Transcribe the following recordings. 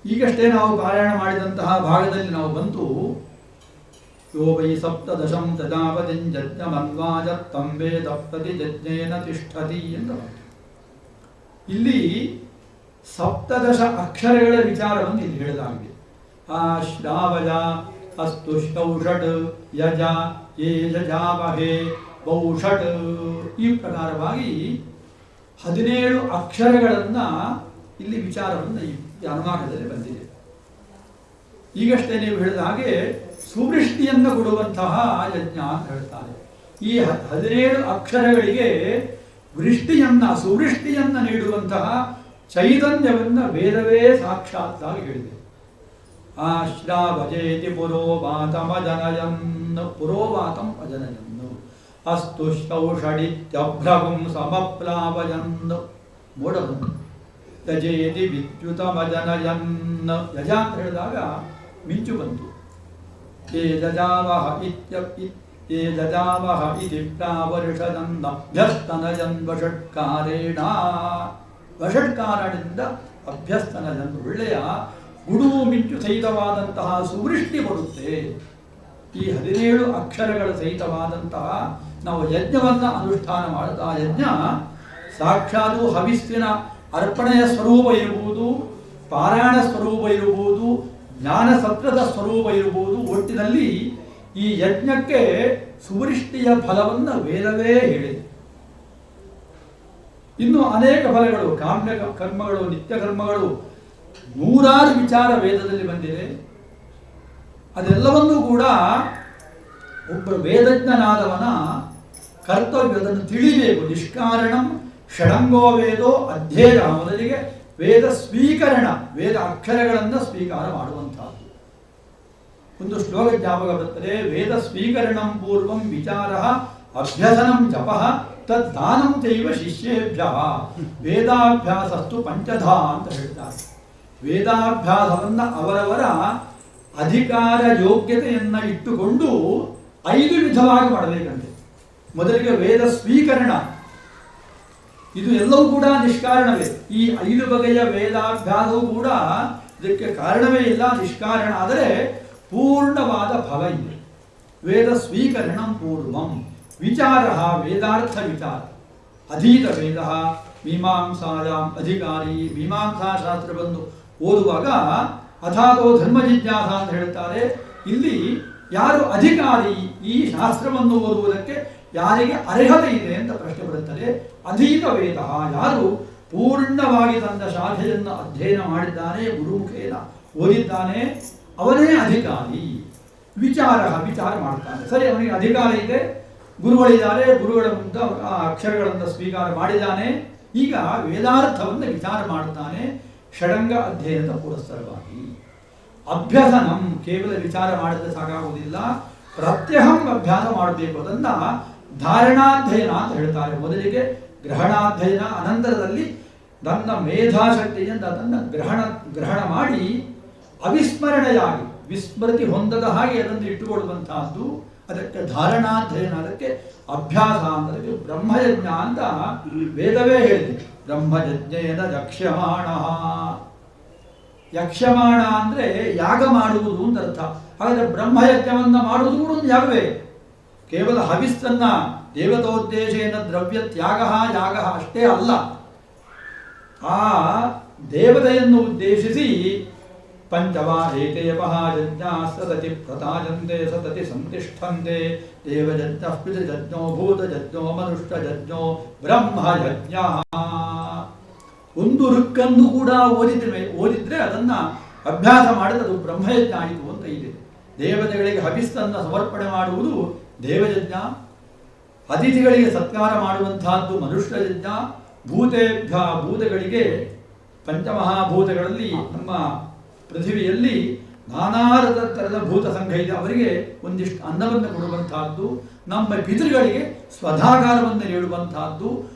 ಈಗಷ್ಟೇ ನಾವು ಪಾರಾಯಣ ಮಾಡಿದಂತಹ ಭಾಗದಲ್ಲಿ ನಾವು ಬಂತು, ಯೋ ವೈ ಸಪ್ತದಶಂ ಪ್ರಜಾಪತಿಂ ಯಜ್ಞಮನ್ವಾಜತ್ತಂ ವೇದ ಪ್ರತಿಯಜ್ಞೇನ ತಿಷ್ಠತಿ ಅಂತ ಬಂತು. ಇಲ್ಲಿ ಸಪ್ತದಶ ಅಕ್ಷರಗಳ ವಿಚಾರವನ್ನು ಇಲ್ಲಿ ಹೇಳಲಾಗಿದೆ. ಆ ಶ್ರಾವಯ ಅಸ್ತು ಷೌಷಟ್ ಯಜ ಯೇ ಯಜಾಮಹೇ ಬಹುಷಟ್, ಈ ಪ್ರಕಾರವಾಗಿ 17 ಅಕ್ಷರಗಳನ್ನು ಇಲ್ಲಿ ವಿಚಾರವನ್ನು ಈ ಅನುಮಾನದಲ್ಲಿ ಬಂದಿದೆ. ಈಗಷ್ಟೇ ನೀವು ಹೇಳಿದ ಹಾಗೆ ಸುವೃಷ್ಟಿಯನ್ನು ಕೊಡುವಂತಹ ಯಜ್ಞ ಅಂತ ಹೇಳ್ತಾರೆ. ಈ 17 ಅಕ್ಷರಗಳಿಗೆ ಸುವೃಷ್ಟಿಯನ್ನು ನೀಡುವಂತಹ ಚೈತನ್ಯವನ್ನು ವೇದವೇ ಸಾಕ್ಷಾತ್ತಾಗಿ ಹೇಳಿದೆ. ಆಶ್ರಾವಜೇತಿ ಪುರೋವಾತಂ ಅಜನಯನ್ ಅಸ್ತು ಷೌಷಡಿತ್ಯಭ್ರಗುಂ ಸಮಪ್ಲಾವಯನ್ ಮೋಡವನ್ನು ಯಜೇತಿ ವಿದ್ಯುತಮಜನಯನ್, ಯಜ ಅಂತ ಹೇಳಿದಾಗ ಮಿಂಚು ಬಂತು. ಯೇ ಜಜಾವಹ ಇತಿ ಪ್ರಾವರ್ಷದನ್ನಭ್ಯಸ್ತನಯನ್ ವಷಟ್ಕಾರೇಣ, ವಷಟ್ಕಾರದಿಂದ ಅಭ್ಯಸ್ತನಯನ್, ಒಳ್ಳೆಯ ಗುಡುಗು ಮಿಂಚು ಸಹಿತವಾದಂತಹ ಸುವೃಷ್ಟಿ ಬರುತ್ತೆ. ಈ 17 ಅಕ್ಷರಗಳ ಸಹಿತವಾದಂತಹ ನಾವು ಯಜ್ಞವನ್ನು ಅನುಷ್ಠಾನ ಮಾಡ್ತಾ, ಯಜ್ಞ ಸಾಕ್ಷಾತ್ ಹವಿಸ್ಸಿನ ಅರ್ಪಣೆಯ ಸ್ವರೂಪ ಇರಬಹುದು, ಪಾರಾಯಣ ಸ್ವರೂಪ ಇರಬಹುದು, ಜ್ಞಾನ ಸತ್ರದ ಸ್ವರೂಪ ಇರಬಹುದು. ಒಟ್ಟಿನಲ್ಲಿ ಈ ಯಜ್ಞಕ್ಕೆ ಸುವೃಷ್ಟಿಯ ಫಲವನ್ನು ವೇದವೇ ಹೇಳಿದೆ. ಇನ್ನು ಅನೇಕ ಫಲಗಳು, ಕಾಮ್ಯ ಕರ್ಮಗಳು, ನಿತ್ಯ ಕರ್ಮಗಳು, 100 ವಿಚಾರ ವೇದದಲ್ಲಿ ಬಂದಿದೆ. ಅದೆಲ್ಲವನ್ನೂ ಕೂಡ ಒಬ್ಬ ವೇದಜ್ಞನಾದವನ ಕರ್ತವ್ಯ, ಅದನ್ನು ತಿಳಿಬೇಕು. ನಿಷ್ಕಾರಣಂ ಷಡಂಗೋ ವೇದೋ ಅಧ್ಯಯನ, ಮೊದಲಿಗೆ ವೇದ ಸ್ವೀಕರಣ, ವೇದ ಅಕ್ಷರಗಳನ್ನು ಸ್ವೀಕಾರ ಮಾಡುವಂತಹದ್ದು. ಒಂದು ಶ್ಲೋಕ ಜ್ಞಾಪಕ ಬರ್ತದೆ, ವೇದ ಸ್ವೀಕರಣಂ ಪೂರ್ವಂ ವಿಚಾರ ಅಭ್ಯಸನಂ ಜಪಃ ತದ್ದಾನಂ ಚೈವ ಶಿಷ್ಯೇಭ್ಯ ವೇದಾಭ್ಯಾಸಸ್ತು ಪಂಚಧಾ ಅಂತ ಹೇಳ್ತಾರೆ. ವೇದಾಭ್ಯಾಸವನ್ನು ಅವರವರ ಅಧಿಕಾರ ಯೋಗ್ಯತೆಯನ್ನು ಇಟ್ಟುಕೊಂಡು 5 ವಿಧವಾಗಿ ಮಾಡಬೇಕಂತೆ. ಮೊದಲಿಗೆ ವೇದ ಸ್ವೀಕರಣ, ಇದು ಎಲ್ಲವೂ ಕೂಡ ನಿಷ್ಕಾರಣವೇ. ಈ 5 ಬಗೆಯ ವೇದಾಭ್ಯಾಸವೂ ಕೂಡ ಇದಕ್ಕೆ ಕಾರಣವೇ ಇಲ್ಲ, ನಿಷ್ಕಾರಣ. ಆದರೆ ಪೂರ್ಣವಾದ ಫಲ ಇದೆ. ವೇದ ಸ್ವೀಕರಣಂ ಪೂರ್ವಂ ವಿಚಾರ, ವೇದಾರ್ಥ ವಿಚಾರ. ಅಧೀತ ವೇದ ಮೀಮಾಂಸಾಯಾಂ ಅಧಿಕಾರಿ, ಮೀಮಾಂಸಾ ಶಾಸ್ತ್ರ ಬಂದು ಓದುವಾಗ ಅಥಾತೋ ಧರ್ಮ ಜಿಜ್ಞಾಸ ಅಂತ ಹೇಳ್ತಾರೆ. ಇಲ್ಲಿ ಯಾರು ಅಧಿಕಾರಿ, ಈ ಶಾಸ್ತ್ರವನ್ನು ಓದುವುದಕ್ಕೆ ಯಾರಿಗೆ ಅರ್ಹತೆ ಇದೆ ಅಂತ ಪ್ರಶ್ನೆ ಬರುತ್ತದೆ. ಅಧೀತ ವೇದ, ಯಾರು ಪೂರ್ಣವಾಗಿ ತನ್ನ ಶಾಖೆಯನ್ನು ಅಧ್ಯಯನ ಮಾಡಿದ್ದಾನೆ, ಗುರುಮುಖೇನ ಓದಿದ್ದಾನೆ, ಅವನೇ ಅಧಿಕಾರಿ. ವಿಚಾರ ಮಾಡ್ತಾನೆ. ಸರಿ, ಅವನಿಗೆ ಅಧಿಕಾರ ಇದೆ, ಗುರುಗಳಿದ್ದಾರೆ, ಗುರುಗಳ ಮುಂದೆ ಆ ಅಕ್ಷರಗಳನ್ನು ಸ್ವೀಕಾರ ಮಾಡಿದ್ದಾನೆ. ಈಗ ವೇದಾರ್ಥವನ್ನು ವಿಚಾರ ಮಾಡ್ತಾನೆ, ಷಡಂಗ ಅಧ್ಯಯನದ ಪುರಸ್ಸರವಾಗಿ. ಅಭ್ಯಸನಂ, ಕೇವಲ ವಿಚಾರ ಮಾಡಿದ್ರೆ ಸಾಕಾಗುವುದಿಲ್ಲ, ಪ್ರತ್ಯಹಂ ಅಭ್ಯಾಸ ಮಾಡಬೇಕು. ಅದನ್ನು ಧಾರಣಾಧ್ಯಯನ ಅಂತ ಹೇಳ್ತಾರೆ. ಮೊದಲಿಗೆ ಗ್ರಹಣಾಧ್ಯಯನ, ಅನಂತರದಲ್ಲಿ ನನ್ನ ಮೇಧಾಶಕ್ತಿಯಿಂದ ಅದನ್ನು ಗ್ರಹಣ ಮಾಡಿ ಅವಿಸ್ಮರಣೆಯಾಗಿ, ವಿಸ್ಮೃತಿ ಹೊಂದದ ಹಾಗೆ ಅದನ್ನು ಇಟ್ಟುಕೊಳ್ಳುವಂತಹದ್ದು. ಅದಕ್ಕೆ ಧಾರಣಾಧ್ಯಯನ, ಅದಕ್ಕೆ ಅಭ್ಯಾಸ, ಅದಕ್ಕೆ ಬ್ರಹ್ಮಯಜ್ಞ ಅಂತ ವೇದವೇ ಹೇಳಿದೆ. ಬ್ರಹ್ಮಯಜ್ಞೇನ ಯಕ್ಷ್ಯಮಾಣ, ಯಕ್ಷಮಾಣ ಅಂದರೆ ಯಾಗ ಮಾಡುವುದು ಅಂತ ಅರ್ಥ. ಹಾಗಾದರೆ ಬ್ರಹ್ಮಯಜ್ಞವನ್ನು ಮಾಡುವುದು ಕೂಡ ಒಂದು ಯಾಗವೇ. ಕೇವಲ ಹವಿಸ್ಸನ್ನ ದೇವತೋದ್ದೇಶೇನ ದ್ರವ್ಯ ತ್ಯಾಗ ಯಾಗ ಅಷ್ಟೇ ಅಲ್ಲ, ಆ ದೇವತೆಯನ್ನು ಉದ್ದೇಶಿಸಿ ಪಂಚವಾರೇತೇಯಪಃ ಯಜ್ಞಾ ಸತತಿ ಪ್ರತಾಜಂತೆ ಸತತಿ ಸಂತಿಷ್ಠಂತೆ ದೇವಯಜ್ಞ ಪಿತೃಯಜ್ಞೋ ಭೂತಯಜ್ಞೋ ಮನುಷ್ಯಯಜ್ಞೋ ಬ್ರಹ್ಮಯಜ್ಞ. ಒಂದು ಋಕ್ಕನ್ನು ಕೂಡ ಓದಿದ್ರೆ ಅದನ್ನು ಅಭ್ಯಾಸ ಮಾಡಿದ್ರೆ ಅದು ಬ್ರಹ್ಮಯಜ್ಞ ಆಯಿತು ಅಂತ ಇದೆ. ದೇವತೆಗಳಿಗೆ ಹವಿಸ್ಸನ್ನು ಸಮರ್ಪಣೆ ಮಾಡುವುದು ದೇವಯಜ್ಞ, ಅತಿಥಿಗಳಿಗೆ ಸತ್ಕಾರ ಮಾಡುವಂತಹದ್ದು ಮನುಷ್ಯಯಜ್ಞ, ಭೂತಗಳಿಗೆ ಪಂಚಮಹಾಭೂತಗಳಲ್ಲಿ ನಮ್ಮ ಪೃಥಿವಿಯಲ್ಲಿ ನಾನಾ ತರದ ಭೂತ ಸಂಘ ಇದೆ, ಅವರಿಗೆ ಒಂದಿಷ್ಟು ಅನ್ನವನ್ನು ಕೊಡುವಂತಹದ್ದು, ನಮ್ಮ ಪಿತೃಗಳಿಗೆ ಸ್ವಧಾಕಾರವನ್ನು ನೀಡುವಂತಹದ್ದು,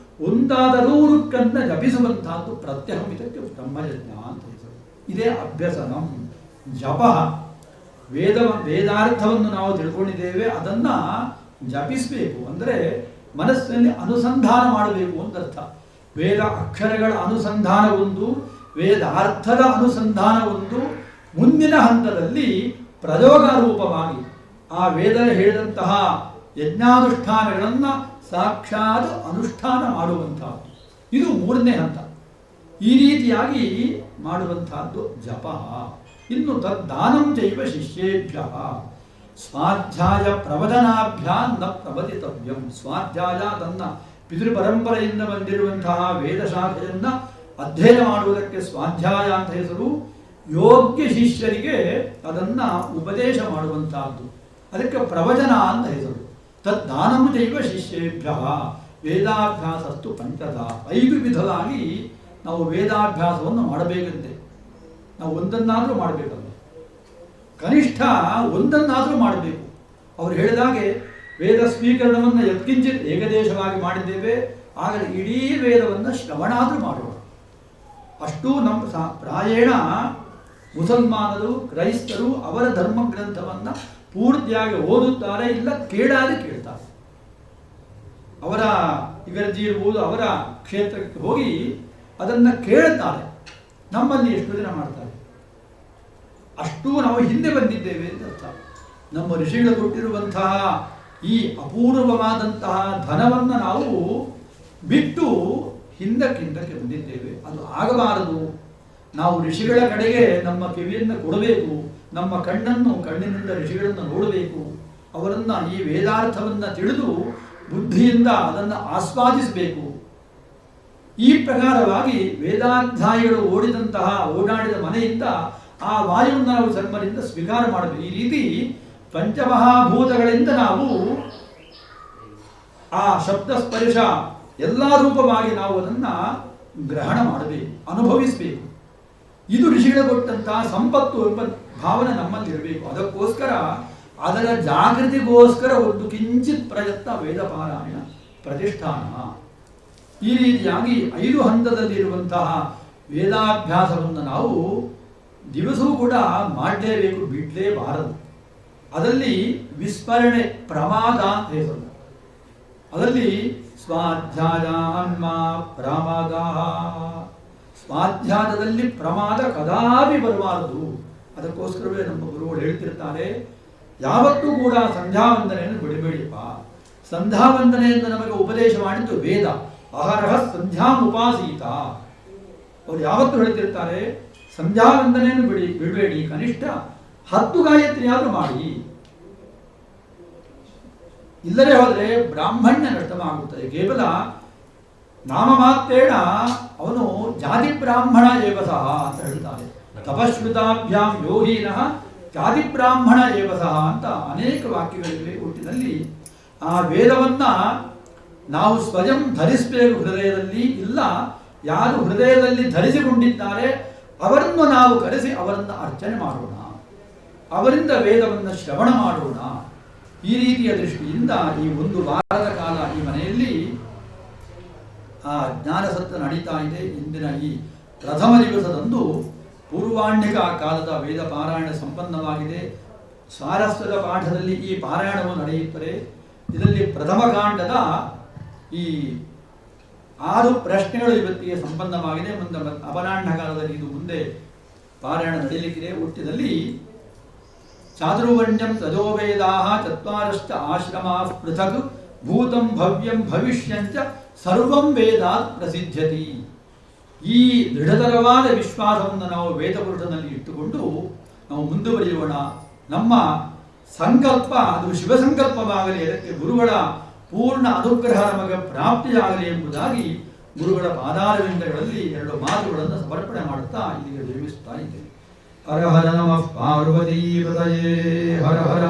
ಒಂದಾದರೂ ಋಕ್ಕನ್ನು ಜಪಿಸುವಂತಹದ್ದು ಪ್ರತ್ಯಹಂ. ಇದಕ್ಕೆ ಬ್ರಹ್ಮಯಜ್ಞ ಅಂತ ಹೆಸರು. ಇದೇ ಅಭ್ಯಸನಂ. ಜಪ, ವೇದಾರ್ಥವನ್ನು ನಾವು ತಿಳ್ಕೊಂಡಿದ್ದೇವೆ, ಅದನ್ನು ಜಪಿಸಬೇಕು. ಅಂದರೆ ಮನಸ್ಸಿನಲ್ಲಿ ಅನುಸಂಧಾನ ಮಾಡಬೇಕು ಅಂತ ಅರ್ಥ. ವೇದ ಅಕ್ಷರಗಳ ಅನುಸಂಧಾನ ಒಂದು, ವೇದಾರ್ಥದ ಅನುಸಂಧಾನ ಒಂದು, ಮುಂದಿನ ಹಂತದಲ್ಲಿ ಪ್ರಯೋಗ ರೂಪವಾಗಿ ಆ ವೇದ ಹೇಳಿದಂತಹ ಯಜ್ಞಾನುಷ್ಠಾನಗಳನ್ನು ಸಾಕ್ಷಾತ್ ಅನುಷ್ಠಾನ ಮಾಡುವಂತಹದ್ದು. ಇದು ಮೂರನೇ ಹಂತ. ಈ ರೀತಿಯಾಗಿ ಮಾಡುವಂತಹದ್ದು ಜಪ. ಇನ್ನು ತದ್ದಾನಂ ಚೈವ ಶಿಷ್ಯೇಭ್ಯ ಸ್ವಾಧ್ಯಾಯ ಪ್ರವಚನಾಭ್ಯಾಂ ನ ಪ್ರವದಿತವ್ಯಂ. ಸ್ವಾಧ್ಯಾಯ ತನ್ನ ಪಿತೃಪರಂಪರೆಯಿಂದ ಬಂದಿರುವಂತಹ ವೇದ ಶಾಖೆಯನ್ನು ಅಧ್ಯಯನ ಮಾಡುವುದಕ್ಕೆ ಸ್ವಾಧ್ಯಾಯ ಅಂತ ಹೆಸರು. ಯೋಗ್ಯ ಶಿಷ್ಯರಿಗೆ ಅದನ್ನು ಉಪದೇಶ ಮಾಡುವಂತಹದ್ದು, ಅದಕ್ಕೆ ಪ್ರವಚನ ಅಂತ ಹೆಸರು. ತದ್ದಾನಂ ಚೈವ ಶಿಷ್ಯೇಭ್ಯ ವೇದಾಭ್ಯಾಸಸ್ತು ಪಂಚಧ. 5 ವಿಧವಾಗಿ ನಾವು ವೇದಾಭ್ಯಾಸವನ್ನು ಮಾಡಬೇಕಂತೆ. ನಾವು ಒಂದನ್ನಾದರೂ ಮಾಡಬೇಕಲ್ಲ, ಕನಿಷ್ಠ ಒಂದನ್ನಾದರೂ ಮಾಡಬೇಕು. ಅವರು ಹೇಳಿದಾಗೆ ವೇದ ಸ್ವೀಕರಣವನ್ನು ಯತ್ಕಿಂಚಿತ್ ಏಕದೇಶವಾಗಿ ಮಾಡಿದ್ದೇವೆ, ಆಗಲೇ ಇಡೀ ವೇದವನ್ನು ಶ್ರವಣಾದರೂ ಮಾಡೋಣ. ಅಷ್ಟೂ ನಮ್ಮ ಪ್ರಾಯೇಣ ಮುಸಲ್ಮಾನರು, ಕ್ರೈಸ್ತರು ಅವರ ಧರ್ಮಗ್ರಂಥವನ್ನು ಪೂರ್ತಿಯಾಗಿ ಓದುತ್ತಾರೆ, ಇಲ್ಲ ಕೇಳಾದೆ ಕೇಳ್ತಾರೆ. ಅವರ ಇಗರ್ಜಿ ಇರ್ಬೋದು, ಅವರ ಕ್ಷೇತ್ರಕ್ಕೆ ಹೋಗಿ ಅದನ್ನು ಕೇಳ್ತಾರೆ. ನಮ್ಮಲ್ಲಿ ಎಷ್ಟು ದಿನ ಮಾಡ್ತಾರೆ? ಅಷ್ಟೂ ನಾವು ಹಿಂದೆ ಬಂದಿದ್ದೇವೆ ಅಂತ ಅರ್ಥ. ನಮ್ಮ ಋಷಿಗಳು ಕೊಟ್ಟಿರುವಂತಹ ಈ ಅಪೂರ್ವವಾದಂತಹ ಧನವನ್ನು ನಾವು ಬಿಟ್ಟು ಹಿಂದಕ್ಕೆ ಬಂದಿದ್ದೇವೆ. ಅದು ಆಗಬಾರದು. ನಾವು ಋಷಿಗಳ ಕಡೆಗೆ ನಮ್ಮ ಕಿವಿಯನ್ನು ಕೊಡಬೇಕು, ನಮ್ಮ ಕಣ್ಣಿನಿಂದ ಋಷಿಗಳನ್ನು ನೋಡಬೇಕು, ಅವರನ್ನು ಈ ವೇದಾರ್ಥವನ್ನು ತಿಳಿದು ಬುದ್ಧಿಯಿಂದ ಅದನ್ನು ಆಸ್ವಾದಿಸಬೇಕು. ಈ ಪ್ರಕಾರವಾಗಿ ವೇದಾಧ್ಯಾಯಿಗಳು ಓಡಾಡಿದ ಮನೆಯಿಂದ ಆ ವಾಯುವನ್ನು ನಾವು ಸನ್ಮರಿಂದ ಸ್ವೀಕಾರ ಮಾಡಬೇಕು. ಈ ರೀತಿ ಪಂಚಮಹಾಭೂತಗಳಿಂದ ನಾವು ಆ ಶಬ್ದ ಸ್ಪರ್ಶ ಎಲ್ಲ ರೂಪವಾಗಿ ನಾವು ಅದನ್ನು ಗ್ರಹಣ ಮಾಡಬೇಕು, ಅನುಭವಿಸಬೇಕು. ಇದು ಋಷಿಗಳು ಕೊಟ್ಟಂತಹ ಸಂಪತ್ತು ಎಂಬ ಭಾವನೆ ನಮ್ಮಲ್ಲಿ ಇರಬೇಕು. ಅದಕ್ಕೋಸ್ಕರ ಅದರ ಜಾಗೃತಿಗೋಸ್ಕರ ಒಂದು ಕಿಂಚಿತ್ ಪ್ರಯತ್ನ ವೇದಪಾರಾಯಣ ಪ್ರತಿಷ್ಠಾನ. ಈ ರೀತಿಯಾಗಿ 5 ಹಂತದಲ್ಲಿರುವಂತಹ ವೇದಾಭ್ಯಾಸವನ್ನು ನಾವು ದಿವಸವೂ ಕೂಡ ಮಾಡಲೇಬೇಕು, ಬಿಡಲೇಬಾರದು. ಅದರಲ್ಲಿ ವಿಸ್ಮರಣೆ ಪ್ರಮಾದ ಅಂತ ಹೆಸರು. ಅದರಲ್ಲಿ ಸ್ವಾಧ್ಯಾಯ ಅನ್ಮ ಪ್ರಮಾದ. ಸ್ವಾಧ್ಯಾಯದಲ್ಲಿ ಪ್ರಮಾದ ಕದಾಪಿ ಬರಬಾರದು. ಅದಕ್ಕೋಸ್ಕರವೇ ನಮ್ಮ ಗುರುಗಳು ಹೇಳ್ತಿರ್ತಾರೆ, ಯಾವತ್ತೂ ಕೂಡ ಸಂಧ್ಯಾವಂದನೆಯನ್ನು ಬಿಡಬೇಡಿಪ್ಪ. ಸಂಧ್ಯಾವಂದನೆಯಿಂದ ನಮಗೆ ಉಪದೇಶ ಮಾಡಿದ್ದು ವೇದ. ಅಹರಹ ಸಂಧ್ಯಾಮುಪಾಸೀತ. ಅವರು ಯಾವತ್ತೂ ಹೇಳ್ತಿರ್ತಾರೆ, ಸಂಧ್ಯಾವಂದನೆಯನ್ನು ಬಿಡಬೇಡಿ, ಕನಿಷ್ಠ 10 ಗಾಯತ್ರಿಯಾದರೂ ಮಾಡಿ. ಇಲ್ಲದೆ ಹೋದರೆ ಬ್ರಾಹ್ಮಣ್ಯ ನಷ್ಟವಾಗುತ್ತದೆ. ಕೇವಲ ನಾಮಮಾತ್ರೇಣ ಅವನು ಜಾತಿ ಬ್ರಾಹ್ಮಣ ಏವಸಹ ಅಂತ ಹೇಳ್ತಾರೆ. ತಪಶ್ರುತಾಭ್ಯಾಂ ಯೋಗೀನಃ ಜಾತಿ ಬ್ರಾಹ್ಮಣ ಏವಸಹ ಅಂತ ಅನೇಕ ವಾಕ್ಯಗಳಿವೆ. ಒಟ್ಟಿನಲ್ಲಿ ಆ ವೇದವನ್ನು ನಾವು ಸ್ವಯಂ ಧರಿಸಬೇಕು ಹೃದಯದಲ್ಲಿ. ಇಲ್ಲ, ಯಾರು ಹೃದಯದಲ್ಲಿ ಧರಿಸಿಕೊಂಡಿದ್ದಾರೆ ಅವರನ್ನು ನಾವು ಕರೆಸಿ ಅವರನ್ನು ಅರ್ಚನೆ ಮಾಡೋಣ, ಅವರಿಂದ ವೇದವನ್ನು ಶ್ರವಣ ಮಾಡೋಣ. ಈ ರೀತಿಯ ದೃಷ್ಟಿಯಿಂದ ಈ 1 ವಾರದ ಕಾಲ ಈ ಮನೆಯಲ್ಲಿ ಆ ಜ್ಞಾನಸತ್ರ ನಡೀತಾ ಇದೆ. ಇಂದಿನ ಈ ಪ್ರಥಮ ದಿವಸದಂದು ಪೂರ್ವಾಹ್ನಿಕ ಕಾಲದ ವೇದ ಪಾರಾಯಣ ಸಂಪನ್ನವಾಗಿದೆ. ಸ್ವಾರಸ್ಯದ ಪಾಠದಲ್ಲಿ ಈ ಪಾರಾಯಣವು ನಡೆಯುತ್ತದೆ. ಇದರಲ್ಲಿ ಪ್ರಥಮ ಕಾಂಡದ ಈ 6 ಪ್ರಶ್ನೆಗಳು ಇವತ್ತಿಗೆ ಸಂಪನ್ನವಾಗಿದೆ. ಮುಂದೆ ಅಪರಾಹ್ನ ಕಾಲದಲ್ಲಿ ಇದು ಮುಂದೆ ಪಾರಾಯಣ ನಡೆಯಲಿಕ್ಕಿದೆ. ಒಟ್ಟಿನಲ್ಲಿ ಚಾತುರ್ವರ್ಣ್ಯಂ ತಜೋವೇದಾಃ ಚತ್ವಾರಶ್ಚ ಆಶ್ರಮಾಃ ಪೃಥಕ್ ಭೂತಂ ಭವ್ಯಂ ಭವಿಷ್ಯಂಚ ಸರ್ವಂ ವೇದಾತ್ ಪ್ರಸಿದ್ಧ್ಯತಿ. ಈ ದೃಢತರವಾದ ವಿಶ್ವಾಸವನ್ನು ನಾವು ವೇದಪುರುಷನಲ್ಲಿ ಇಟ್ಟುಕೊಂಡು ನಾವು ಮುಂದುವರಿಯೋಣ. ನಮ್ಮ ಸಂಕಲ್ಪ ಅದು ಶಿವಸಂಕಲ್ಪವಾಗಲಿ, ಅದಕ್ಕೆ ಗುರುಗಳ ಪೂರ್ಣ ಅನುಗ್ರಹ ನಮಗೆ ಪ್ರಾಪ್ತಿಯಾಗಲಿ ಎಂಬುದಾಗಿ ಗುರುಗಳ ಪಾದಾರವಿಂದಗಳಲ್ಲಿ 2 ಮಾತುಗಳನ್ನು ಸಮರ್ಪಣೆ ಮಾಡುತ್ತಾ ಇಲ್ಲಿಗೆ ನಿರ್ಮಿಸುತ್ತಾ ಇದ್ದೇವೆ. ಹರ ಹರ ನಮಃ ಪಾರ್ವತೀಪತಯೇ ಹರ ಹರ